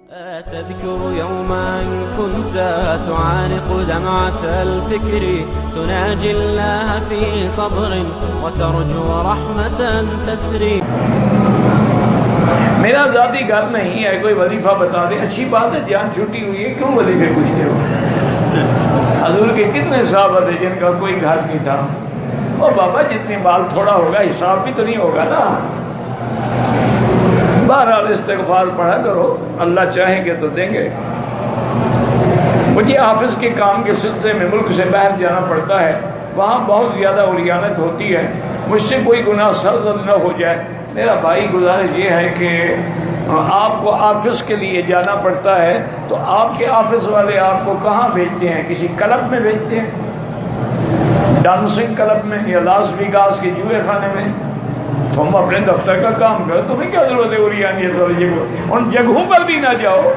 تذكر يوما كنت تعانق دمعة الفكر تناجي الله في صبر وترجو رحمة تسري. میرا ذاتی گھر نہیں ہے، کوئی وظیفہ بتا دے. اچھی بات ہے، جان چھٹی ہوئی ہے، کیوں وظیفے پوچھتے ہو؟ حضور کے کتنے صحابہ تھے جن کا کوئی گھر نہیں تھا. اور بابا جتنی مال تھوڑا ہوگا حساب بھی تو نہیں ہوگا نا. بہرحال استغفار پڑھا کرو، اللہ چاہیں گے تو دیں گے. مجھے حافظ کے کام کے سلسلے میں ملک سے باہر جانا پڑتا ہے، وہاں بہت زیادہ الیانت ہوتی ہے. مجھ سے کوئی گناہ سرزد نہ ہو جائے. میرا بھائی گزارش یہ ہے کہ آپ کو آفس کے لیے جانا پڑتا ہے تو آپ کے آفس والے آپ کو کہاں بھیجتے ہیں؟ کسی کلب میں بھیجتے ہیں، ڈانسنگ کلب میں یا لاس ویگاس کے جوئے خانے میں. تم اپنے دفتر کا کام کرو، تمہیں کیا ضرورت ہے الیانیت والی جگہ؟ ان جگہوں پر بھی نہ جاؤ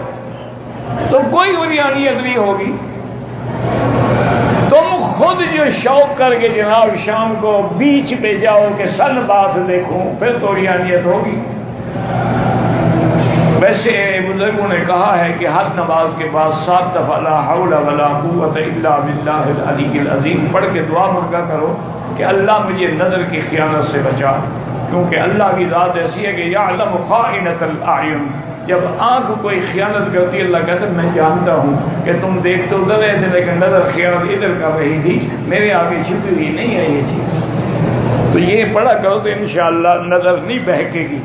تو کوئی الیانیت نہیں ہوگی. تم خود جو شوق کر کے جناب شام کو بیچ پہ جاؤ کہ سن بات دیکھوں، پھر تو الیانیت ہوگی. ویسے بزرگوں نے کہا ہے کہ ہر نماز کے بعد 7 دفعہ لا حول ولا قوت الا باللہ العلی العظیم پڑھ کے دعا مانگا کرو کہ اللہ مجھے نظر کی خیانت سے بچا. کیونکہ اللہ کی ذات ایسی ہے کہ یعلم خائنۃ الاعین. جب آنکھ کوئی خیانت کرتی ہے اللہ کہتا ہے میں جانتا ہوں کہ تم دیکھ تو ادھر رہے تھے لیکن نظر خیانت ادھر کر رہی تھی، میرے آگے چھپی ہوئی نہیں ہے یہ چیز. تو یہ پڑھا کرو تو انشاءاللہ نظر نہیں بہکے گی.